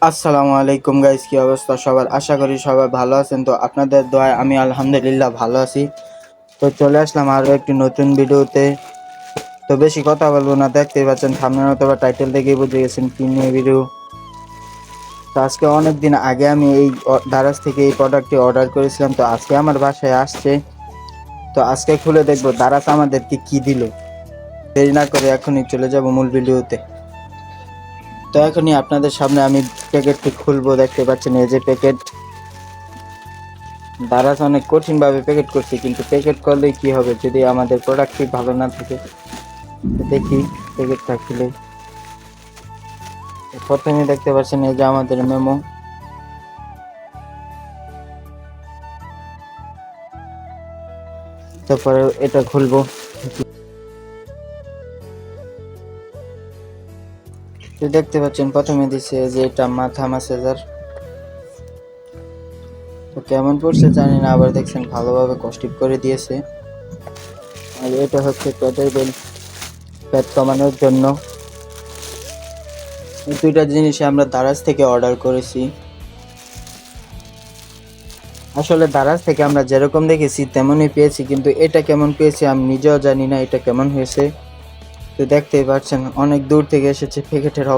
আসসালামু আলাইকুম গাইস, কি অবস্থা সবার? আশা করি সবাই ভালো আছেন। তো আপনাদের দোয়ায় আমি আলহামদুলিল্লাহ ভালো আছি। তো চলে আসলাম আরও একটি নতুন ভিডিওতে। তো বেশি কথা বলবো না, দেখতেই পাচ্ছেন থাম্বনেল অথবা টাইটেল দেখেই বুঝে গেছেন কি নিয়ে ভিডিও। তো আজকে অনেক দিন আগে আমি এই দারাজ থেকে এই প্রোডাক্টটি অর্ডার করেছিলাম। তো আজকে আমার বাসায় আসছে। তো আজকে খুলে দেখবো দারাজ আমাদেরকে কি দিল। দেরি না করে এখনই চলে যাব মূল ভিডিওতে। তো এখনই আপনাদের সামনে আমি প্যাকেটটি খুলবো। দেখতে পাচ্ছেন এই যে প্যাকেট। দারাজ অনেক কঠিনভাবে প্যাকেট করছে, কিন্তু প্যাকেট করলে কি হবে যদি আমাদের প্রোডাক্টটি ভালো না থাকে। দেখি প্যাকেটটা খুলে। প্রথমে দেখতে পাচ্ছেন এই যে আমাদের মেমো। তারপরে এটা খুলবো। দেখতে পাচ্ছেন প্রথমে দিছে যে এটা মাথা ম্যাসাজার। তো কেমন পড়ছে জানি না, আবার দেখছেন ভালোভাবে কস্টিপ করে দিয়েছে। আর এটা হচ্ছে পেটের বেল্ট, পেট কমানোর জন্য। এই দুইটা জিনিস আমরা দারাজ থেকে অর্ডার করেছি। আসলে দারাজ থেকে আমরা যেরকম দেখেছি তেমনই পেয়েছি, কিন্তু এটা কেমন পেয়েছি আমি নিজেও জানি না এটা কেমন হয়েছে। তো দেখতেই পাচ্ছেন অনেক দূর থেকে এসেছে। প্যাকেটের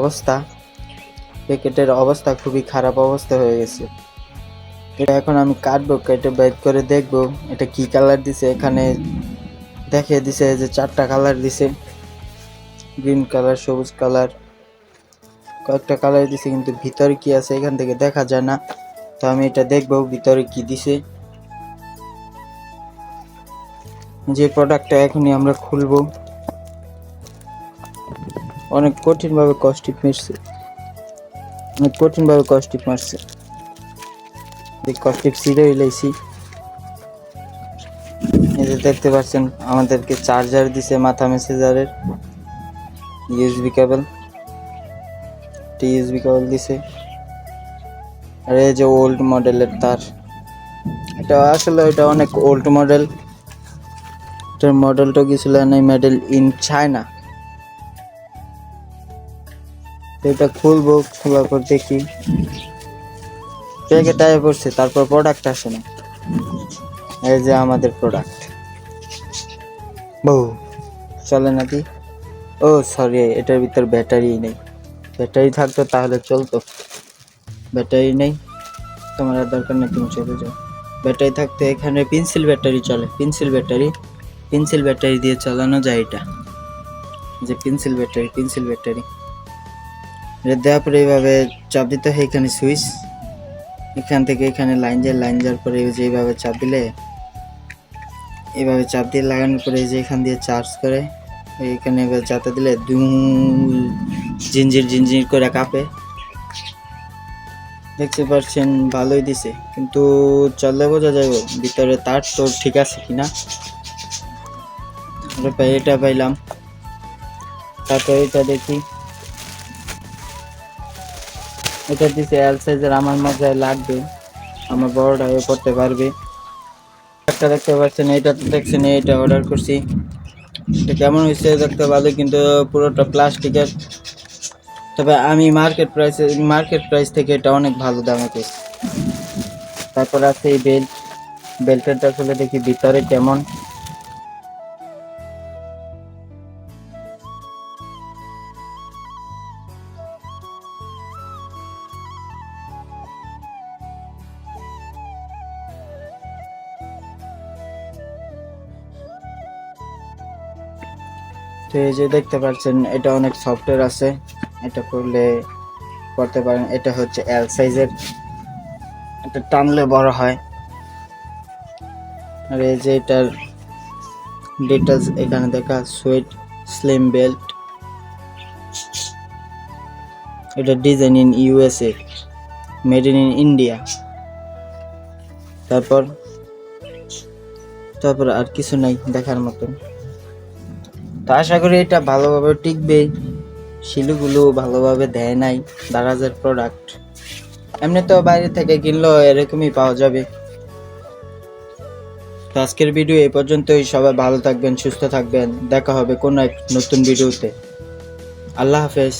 অবস্থা খুবই খারাপ অবস্থা হয়ে গেছে। এটা এখন আমি কাটবো, কেটে বের করে দেখবো এটা কি কালার দিছে। এখানে দেখিয়ে দিছে যে 4টা কালার দিছে, গ্রিন কালার, সবুজ কালার, কয়েকটা কালার দিছে, কিন্তু ভিতরে কি আছে এখান থেকে দেখা যায় না। তো আমি এটা দেখবো ভিতরে কি দিছে। যে প্রোডাক্টটা এখনই আমরা খুলবো। অনেক কঠিনভাবে কস্টিপ মারছে। কস্টিপ সিরে লাইছি। এই যে দেখতে পাচ্ছেন আমাদেরকে চার্জার দিছে, মাথা মেসেজারের ইউএসবি কেবল দিছে। আর এই যে ওল্ড মডেলের তার। এটা আসলে এটা অনেক ওল্ড মডেল। এটার মডেলটা গেছিল মেড ইন চায়না। এটা খুলবো, খোলার পর দেখি প্যাকেট আয় পড়ছে, তারপর প্রোডাক্ট আসে না। এই যে আমাদের প্রোডাক্ট। বউ চলে নাকি? ও সরি, এটার ভিতর ব্যাটারি নেই। ব্যাটারি থাকতো তাহলে চলতো। ব্যাটারি নেই, তোমার আর দরকার নেই, তুমি চলে যাও। ব্যাটারি থাকতে এখানে পেন্সিল ব্যাটারি চলে। পেন্সিল ব্যাটারি দিয়ে চালানো যায় এটা। যে পেন্সিল ব্যাটারি দেওয়ার পরে এইভাবে চাপ দিতে হয়। এখানে সুইচ, এখান থেকে এখানে লাইন যাওয়ার পরে এইভাবে চাপ দিলে, এইভাবে চাপ দিয়ে লাগানোর পরে যে এখান দিয়ে চার্জ করে এইখানে এবার চাপতে দিলে জিনজির করে কাঁপে। দেখতে পাচ্ছেন ভালোই দিছে, কিন্তু চললে বোঝা যাবে ভিতরে তার তো ঠিক আছে কিনা। এটা পাইলাম, তারপরে এটা দেখি। এটা দিছে এল সাইজের, আমার মাথায় লাগবে, আমার বড়টা করতে পারবে। একটা দেখতে পাচ্ছেন, এটা দেখছেন এটা অর্ডার করছি। এটা কেমন হয়েছে দেখতে ভালো, কিন্তু পুরোটা প্লাস্টিকের। তবে আমি মার্কেট প্রাইস থেকে এটা অনেক ভালো দামে পেয়েছি। তারপর আছে এই বেল্টেরটা খুলে দেখি ভিতরে কেমন। তো এই যে দেখতে পাচ্ছেন এটা অনেক সফটওয়্যার আছে, এটা করতে পারেন। এটা হচ্ছে এল সাইজের, এটা টানলে বড় হয়। আর এই যে এটার ডিটেলস এখানে দেখা, সুইট স্লিম বেল্ট। এটা design in USA, made in India. তারপর আর কিছু নাই দেখার মতন। তো আশা করি এটা ভালোভাবে টিকবে। শিলুগুলো ভালোভাবে দেয় নাই দারাজের প্রোডাক্ট। এমনি তো বাইরে থেকে কিনলেও এরকমই পাওয়া যাবে। তো আজকের ভিডিও এই পর্যন্তই। সবাই ভালো থাকবেন, সুস্থ থাকবেন। দেখা হবে কোনো এক নতুন ভিডিওতে। আল্লাহ হাফেজ।